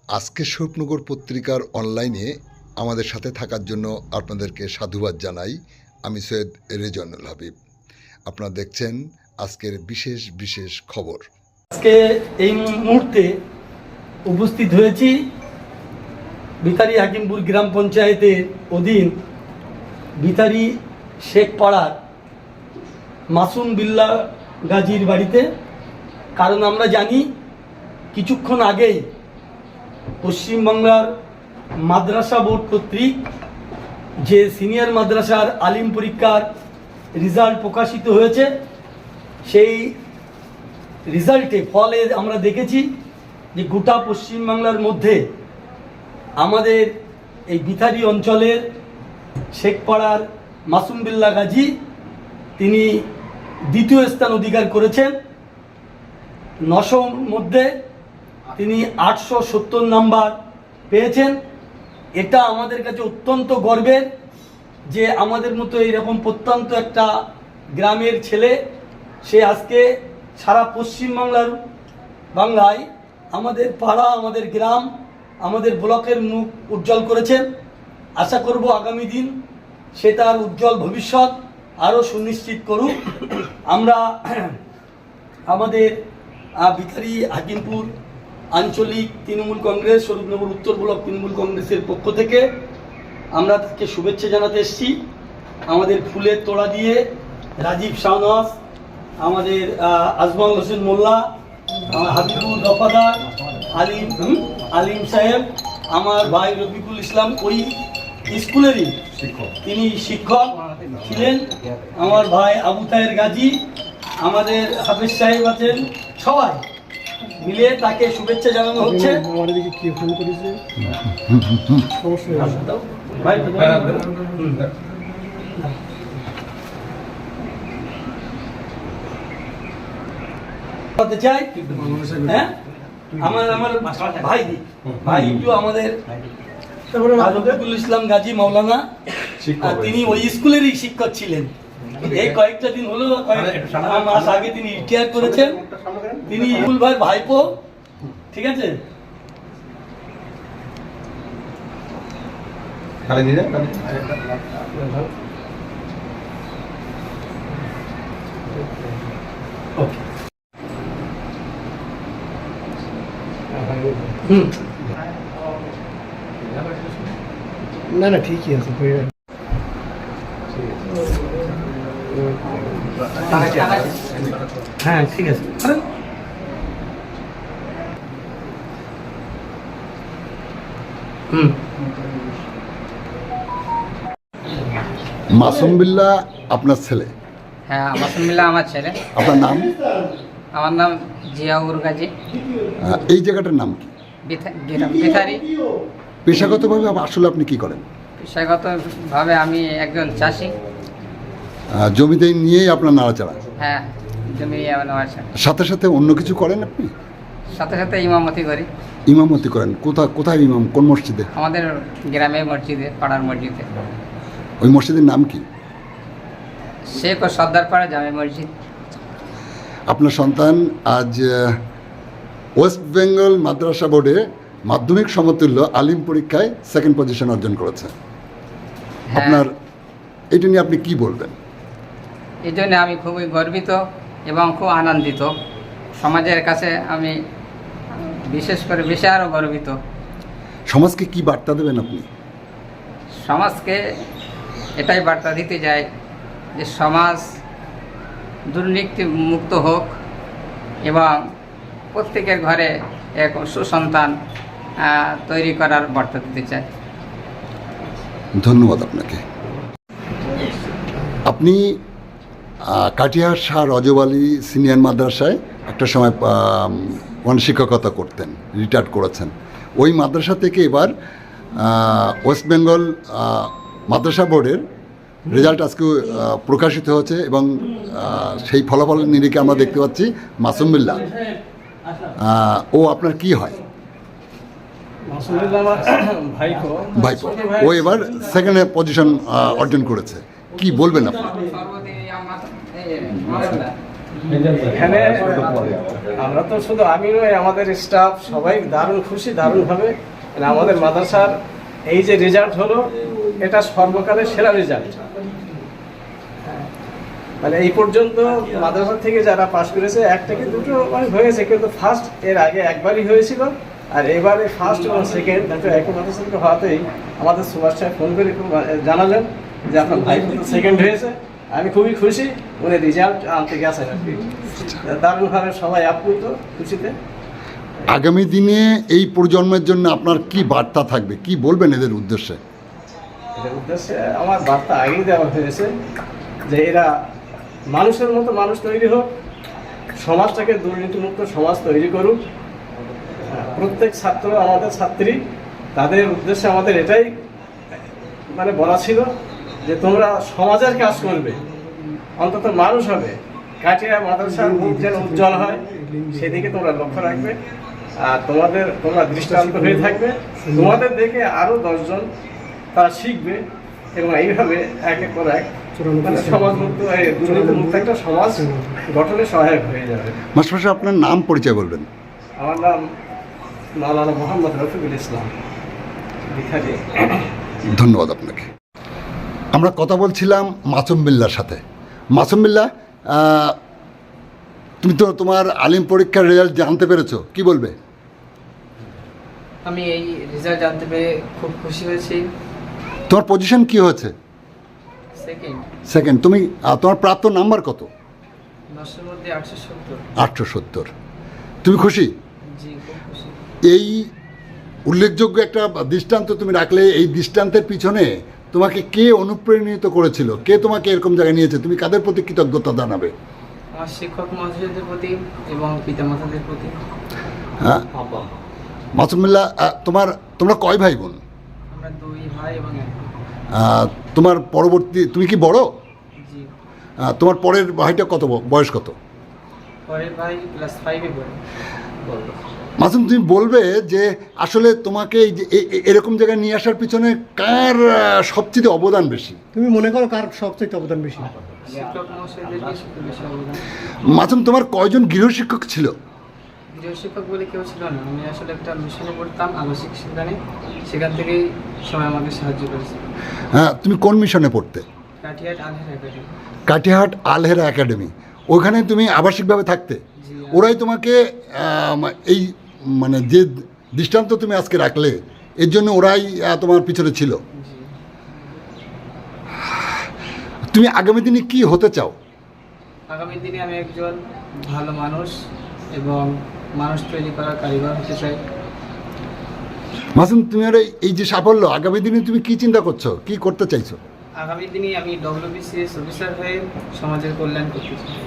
আজকে স্বপ্নগর পত্রিকার অনলাইনে আমাদের সাথে থাকার জন্য আপনাদেরকে সাধুবাদ জানাই। আমি সৈয়দ রেজওয়ানুল হাবিব। আপনারা দেখছেন আজকের বিশেষ বিশেষ খবর। আজকে এই মুহূর্তে উপস্থিত হয়েছি ভিতারি হাকিমপুর গ্রাম পঞ্চায়েতের অধীন ভিতারি শেখ পাড়ার মাসুম বিল্লাহ গাজীর বাড়িতে। কারণ আমরা জানি কিছুক্ষণ আগেই পশ্চিমবাংলার মাদ্রাসা বোর্ড কর্তৃক যে সিনিয়র মাদ্রাসার আলিম পরীক্ষার রেজাল্ট প্রকাশিত হয়েছে, সেই রেজাল্টে ফলে আমরা দেখেছি যে গোটা পশ্চিমবাংলার মধ্যে আমাদের এই ভিতারি অঞ্চলের শেখপাড়ার মাসুম বিল্লাহ গাজী তিনি দ্বিতীয় স্থান অধিকার করেছেন। 900-র মধ্যে তিনি 870 নাম্বার পেয়েছেন। এটা আমাদের কাছে অত্যন্ত গর্বের যে আমাদের মতো এইরকম প্রত্যন্ত একটা গ্রামের ছেলে সে আজকে সারা বাংলায় আমাদের পাড়া, আমাদের গ্রাম, আমাদের ব্লকের মুখ উজ্জ্বল করেছেন। আশা করব আগামী দিন সে তার উজ্জ্বল ভবিষ্যৎ আরও সুনিশ্চিত করুক। আমরা আমাদের ভিতারি হাকিমপুর আঞ্চলিক তৃণমূল কংগ্রেস স্বরূপনগর উত্তর ব্লক তৃণমূল কংগ্রেসের পক্ষ থেকে আমরা তাকে শুভেচ্ছা জানাতে এসেছি। আমাদের ফুলের তোড়া দিয়ে রাজীব শাহনওয়াজ, আমাদের আজমাল হোসেন মোল্লা, হাবিবুর দফাদার, আলিম সাহেব, আমার ভাই রফিকুল ইসলাম ওই স্কুলেরই তিনি শিক্ষক ছিলেন, আমার ভাই আবু তাহের গাজী, আমাদের হাফেজ সাহেব আছেন, সবাই মিলে তাকে শুভেচ্ছা জানানো হচ্ছে। চাই হ্যাঁ আমার ভাই একটু আমাদের রফিকুল ইসলাম গাজী মাওলানা, তিনি ওই স্কুলেরই শিক্ষক ছিলেন। এই কয়েকটা দিন হলো, মাস আগে তিনি রিটায়ার করেছেন। তিনি ইবুল ভাইয়ের ভাইপো, ঠিক আছে। না না ঠিকই আছে। হ্যাঁ ঠিক আছে। মাসুম বিল্লাহ আপনার ছেলে? হ্যাঁ, মাসুম বিল্লাহ আমার ছেলে। আপনার নাম? আমার নাম জিয়াউর গাজী। এই জায়গাটার নাম কি? ভিতারি। পেশাগতভাবে আসলে আপনি কি করেন? পেশাগতভাবে আমি একজন চাষি। জমিতে নিয়েই আপনার নাড়াচাড়া? হ্যাঁ, জমি আমার সাথে সাথে অন্য কিছু করেন আপনি? সাথে সাথে ইমামতি করি। ইমামতি করেন? কোথায় ইমাম? কোন মসজিদে? আমাদের গ্রামের মসজিদে, পাড়ার মসজিদে। ওই মসজিদের নাম কি? শেখ ও সর্দারপাড়া জামে মসজিদ। আপনার সন্তান আজ ওয়েস্ট বেঙ্গল মাদ্রাসা বোর্ডে মাধ্যমিক সমতুল্য আলিম পরীক্ষায় সেকেন্ড পজিশন অর্জন করেছে। আপনার এটা নিয়ে আপনি কি বলবেন? এই জন্য আমি খুবই গর্বিত এবং খুব আনন্দিত। সমাজের কাছে আমি বিশেষ করে বেশি আরও গর্বিত। সমাজকে কি বার্তা দেবেন আপনি? সমাজকে এটাই বার্তা দিতে চাই যে সমাজ দুর্নীতি মুক্ত হোক এবং প্রত্যেকের ঘরে এক সুসন্তান তৈরি করার বার্তা দিতে চাই। ধন্যবাদ আপনাকে। আপনি কাটিহার শাহ রজব আলী সিনিয়র মাদ্রাসায় একটা সময় শিক্ষকতা করতেন, রিটায়ার করেছেন। ওই মাদ্রাসা থেকে এবার ওয়েস্ট বেঙ্গল মাদ্রাসা বোর্ডের রেজাল্ট আজকে প্রকাশিত হয়েছে এবং সেই ফলাফলের নিরিখে আমরা দেখতে পাচ্ছি মাসুম বিল্লাহ। ও আপনার কি হয়? ভাইপো। ও এবার সেকেন্ড পজিশন অর্জন করেছে। কি বলবেন আপনি? এখানে আমরা তো শুধু আমি নই, আমাদের স্টাফ সবাই দারুণ খুশি, দারুণভাবে। মানে আমাদের মাদ্রাসার এই যে রেজাল্ট হলো, এটা সর্বকালের সেরা রেজাল্ট। মানে এই পর্যন্ত মাদ্রাসা থেকে যারা পাশ করেছে, একটা কি দুটো মানে হয়েছে, কিন্তু ফার্স্ট এর আগে একবারই হয়েছিল, আর এবারে ফার্স্ট এবং সেকেন্ড দুটো একই মাদ্রাসা থেকে হওয়াতেই আমাদের সুভাষ সাহেব ফোন করে জানালেন যে আপনার ভাই সেকেন্ড হয়েছে। আমি খুবই খুশি, উনি রেজাল্ট আনতে গেছেন আর কি। দারুণভাবে সবাই আপ্লুত, খুশিতে। আগামী দিনে এই প্রজন্মের জন্য আপনার কি বার্তা থাকবে, কি বলবেন এদের উদ্দেশ্যে? এদের উদ্দেশ্যে আমার বার্তা আগেই দেওয়া হয়েছে যে এরা মানুষের মতো মানুষ তৈরি হোক, সমাজটাকে দুর্নীতিমুক্ত সমাজ তৈরি করুক। প্রত্যেক ছাত্র আমাদের ছাত্রী, তাদের উদ্দেশ্যে আমাদের এটাই মানে বলা ছিল যে তোমরা সমাজের কাজ করবে, অন্তত মানুষ হবে। কাটিয়া মাদ্রাসার মুখ যেন উজ্জ্বল হয়, সেদিকে তোমরা লক্ষ্য রাখবে। আর তোমরা দৃষ্টান্ত হয়ে থাকবে। তোমাদের দেখে আরও 10 জন তারা শিখবে, এবং এইভাবে একের পর এক মানে সমাজমুক্ত, দুর্নীতিমুক্ত একটা সমাজ গঠনে সহায়ক হয়ে যাবে। মাস্টারমশাই, আপনার নাম পরিচয় বলবেন। আমার নাম মাওলানা মোহাম্মদ রফিকুল ইসলাম, ভিখারি। ধন্যবাদ আপনাকে। আমরা কথা বলছিলাম মাসুম বিল্লার সাথে। মাসুম বিল্লা, তুমি তো তোমার আলিম পরীক্ষার রেজাল্ট জানতে পেরেছো, কি বলবে? আমি এই রেজাল্ট জানতে পেরে খুব খুশি হয়েছি। তোমার পজিশন কি হয়েছে? সেকেন্ড। সেকেন্ড। তুমি তোমার প্রাপ্ত নাম্বার কত? 10-এর মধ্যে 870। 870। তুমি খুশি? জি, খুব খুশি। এই উল্লেখযোগ্য একটা দৃষ্টান্ত তুমি রাখলে। এই দৃষ্টান্তের পিছনে তোমাকে কে অনুপ্রাণিত করেছিল, কে তোমাকে এরকম জায়গায় নিয়েছে, তুমি কাদের প্রতি কৃতজ্ঞতা জানাবে? আমার শিক্ষক মহাশয়দের প্রতি এবং পিতামাতাদের প্রতি। হ্যাঁ, মাসুমিল্লা, তোমরা কয় ভাই বোন? আমরা 2 ভাই এবং 1 বোন। তোমার পরবর্তী, তুমি কি বড়? জি। তোমার পরের ভাইটা কত, বয়স কত? পরের ভাই ক্লাস 5-এ পড়ে। মাসুম, তুমি বলবে যে আসলে তোমাকে এই যে এরকম জায়গায় নিয়ে আসার পিছনে কার সবচেয়ে অবদান বেশি? তুমি মনে করো কার সবচেয়ে অবদান বেশি? শিক্ষক মহাশয়দের বেশি অবদান। মাসুম, তোমার কয়জন গৃহশিক্ষক ছিল? গৃহশিক্ষক বলে কেউ ছিল না। আমি আসলে একটা মিশনে পড়তাম, আবাসিক শিক্ষানে। সেখান থেকেই সবাই আমাকে সাহায্য করেছে। হ্যাঁ, তুমি কোন মিশনে পড়তে? কাটিহাট আলহের একাডেমি। কাটিহাট আলহেরা একাডেমি। ওখানে তুমি আবাসিকভাবে থাকতে? জি। ওরাই তোমাকে এই মানে যে দৃষ্টান্ত তুমি আজকে রাখলে, এর জন্য ওরাই তোমার পিছনে ছিল। জি। তুমি আগামী দিনে কি হতে চাও? আগামী দিনে আমি একজন ভালো মানুষ এবং মানুষ তৈরি করার কারিগর হতে চাই। মাসুম, তুমি আর এই যে সাফল্য, আগামী দিনে তুমি কি চিন্তা করছো, কি করতে চাইছো? আগামী দিনে আমি WBCS অফিসার হয়ে সমাজের কল্যাণ করতে চাই।